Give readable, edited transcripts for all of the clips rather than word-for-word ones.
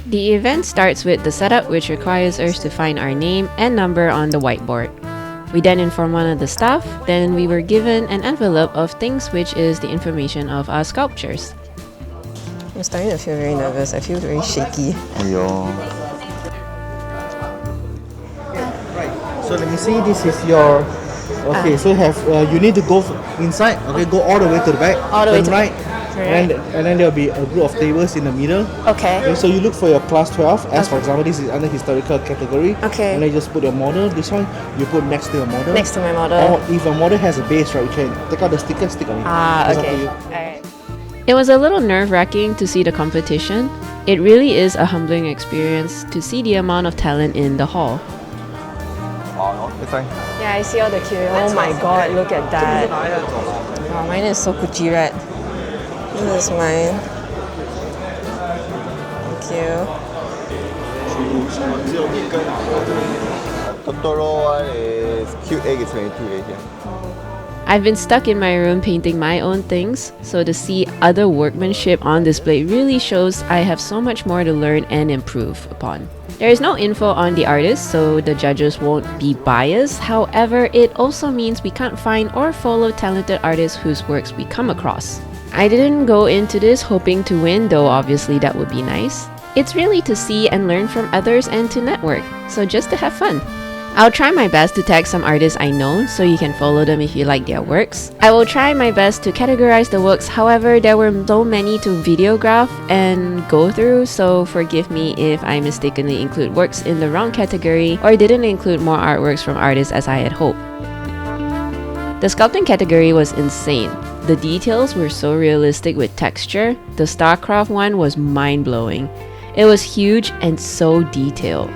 The event starts with the setup, which requires us to find our name and number on the whiteboard. We then inform one of the staff, then we were given an envelope of things, which is the information of our sculptures. I'm starting to feel very nervous. I feel very shaky. So let me see, this is your... Okay, so you need to go inside, okay, go all the way to the back, All the way turn to right, right. and then there'll be a group of tables in the middle. Okay. So you look for your class 12, as for example, this is under historical category. Okay. And then you just put your model, this one, you put next to your model. Next to my model. Or if your model has a base, right, you can take out the sticker, stick on it. It's up to Okay. you. Alright. It was a little nerve-wracking to see the competition. It really is a humbling experience to see the amount of talent in the hall. Yeah, I see all the queue. Oh my god, look at that. Wow, mine is so Gucci red. This is mine. Thank you. Totoro one is cute egg is 22 here. I've been stuck in my room painting my own things, so to see other workmanship on display really shows I have so much more to learn and improve upon. There is no info on the artist, so the judges won't be biased. However, it also means we can't find or follow talented artists whose works we come across. I didn't go into this hoping to win, though obviously that would be nice. It's really to see and learn from others and to network, so just to have fun. I'll try my best to tag some artists I know so you can follow them if you like their works. I will try my best to categorize the works, however there were so many to videograph and go through, so forgive me if I mistakenly include works in the wrong category or didn't include more artworks from artists as I had hoped. The sculpting category was insane. The details were so realistic with texture. The StarCraft one was mind-blowing. It was huge and so detailed.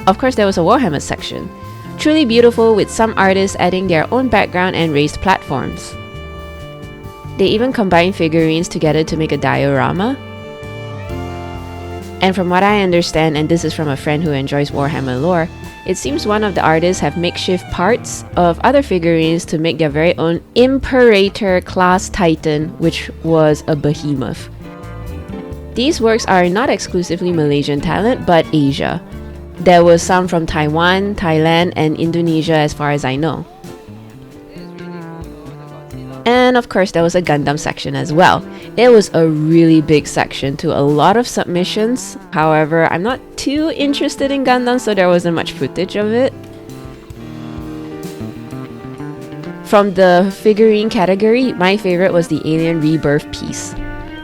Of course, there was a Warhammer section. Truly beautiful, with some artists adding their own background and raised platforms. They even combined figurines together to make a diorama. And from what I understand, and this is from a friend who enjoys Warhammer lore, it seems one of the artists have makeshift parts of other figurines to make their very own Imperator class Titan, which was a behemoth. These works are not exclusively Malaysian talent, but Asia. There was some from Taiwan, Thailand, and Indonesia as far as I know. And of course, there was a Gundam section as well. It was a really big section to a lot of submissions. However, I'm not too interested in Gundam, so there wasn't much footage of it. From the figurine category, my favorite was the Alien Rebirth piece.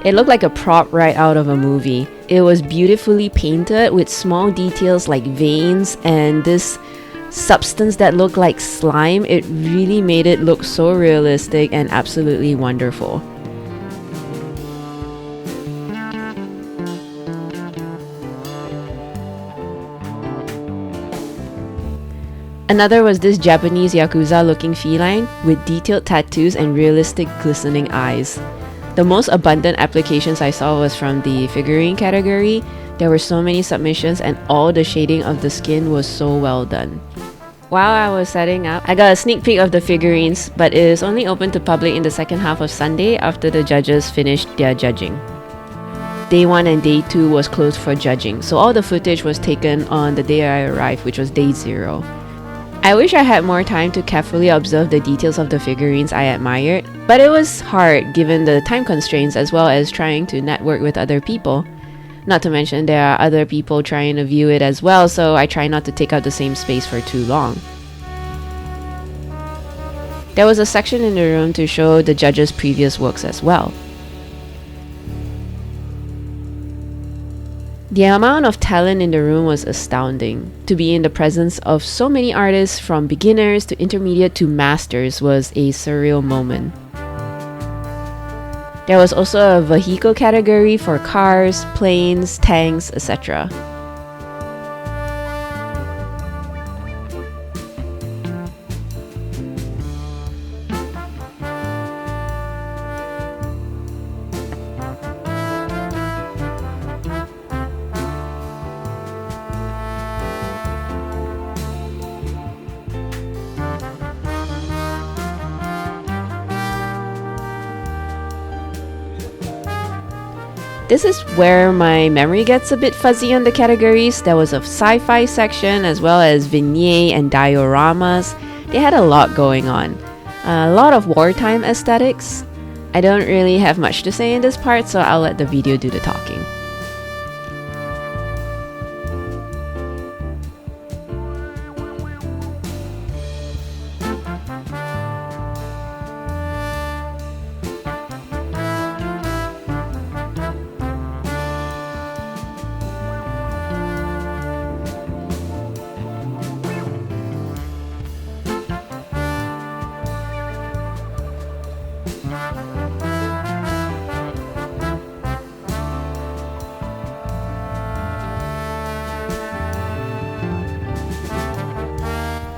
It looked like a prop right out of a movie. It was beautifully painted with small details like veins and this substance that looked like slime. It really made it look so realistic and absolutely wonderful. Another was this Japanese Yakuza looking feline with detailed tattoos and realistic glistening eyes. The most abundant applications I saw was from the figurine category. There were so many submissions and all the shading of the skin was so well done. While I was setting up, I got a sneak peek of the figurines, but it is only open to public in the second half of Sunday after the judges finished their judging. Day 1 and Day 2 was closed for judging, so all the footage was taken on the day I arrived, which was Day 0. I wish I had more time to carefully observe the details of the figurines I admired, but it was hard given the time constraints as well as trying to network with other people. Not to mention there are other people trying to view it as well, so I try not to take up the same space for too long. There was a section in the room to show the judges' previous works as well. The amount of talent in the room was astounding. To be in the presence of so many artists from beginners to intermediate to masters was a surreal moment. There was also a vehicle category for cars, planes, tanks, etc. This is where my memory gets a bit fuzzy on the categories. There was a sci-fi section as well as vignette and dioramas. They had a lot going on. A lot of wartime aesthetics. I don't really have much to say in this part, so I'll let the video do the talking.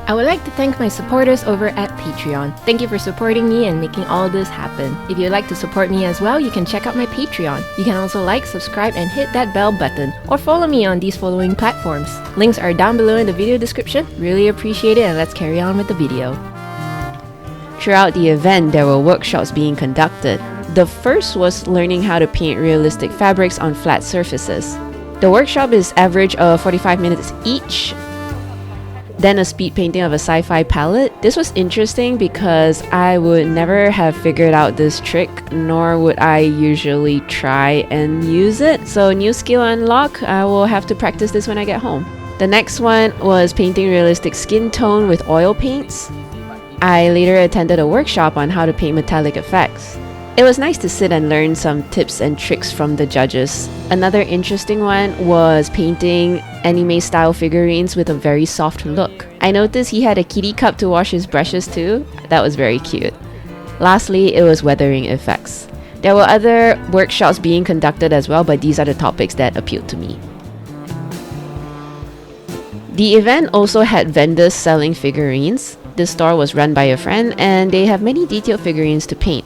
I would like to thank my supporters over at Patreon. Thank you for supporting me and making all this happen. If you'd like to support me as well, you can check out my Patreon. You can also like, subscribe, and hit that bell button, or follow me on these following platforms. Links are down below in the video description. Really appreciate it, and let's carry on with the video. Throughout the event, there were workshops being conducted. The first was learning how to paint realistic fabrics on flat surfaces. The workshop is average of 45 minutes each. Then a speed painting of a sci-fi palette. This was interesting because I would never have figured out this trick, nor would I usually try and use it. So new skill unlock, I will have to practice this when I get home. The next one was painting realistic skin tone with oil paints. I later attended a workshop on how to paint metallic effects. It was nice to sit and learn some tips and tricks from the judges. Another interesting one was painting anime style figurines with a very soft look. I noticed he had a kitty cup to wash his brushes too. That was very cute. Lastly, it was weathering effects. There were other workshops being conducted as well, but these are the topics that appealed to me. The event also had vendors selling figurines. This store was run by a friend and they have many detailed figurines to paint.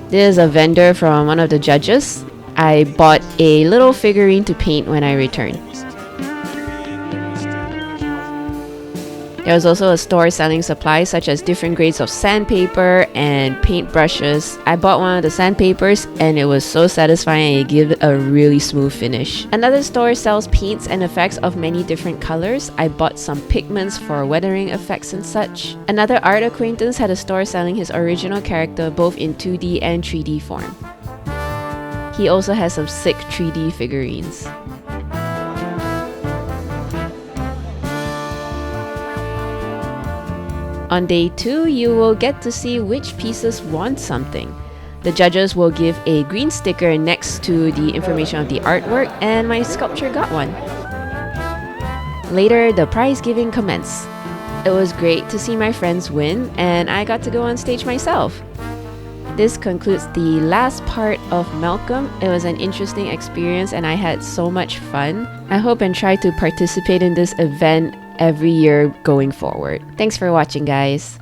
This is a vendor from one of the judges. I bought a little figurine to paint when I returned. There was also a store selling supplies such as different grades of sandpaper and paint brushes. I bought one of the sandpapers and it was so satisfying and it gave it a really smooth finish. Another store sells paints and effects of many different colors. I bought some pigments for weathering effects and such. Another art acquaintance had a store selling his original character both in 2D and 3D form. He also has some sick 3D figurines. On day 2, you will get to see which pieces won something. The judges will give a green sticker next to the information of the artwork, and my sculpture got one. Later, the prize giving commenced. It was great to see my friends win, and I got to go on stage myself. This concludes the last part of MALCOM. It was an interesting experience and I had so much fun. I hope and try to participate in this event every year going forward. Thanks for watching, guys.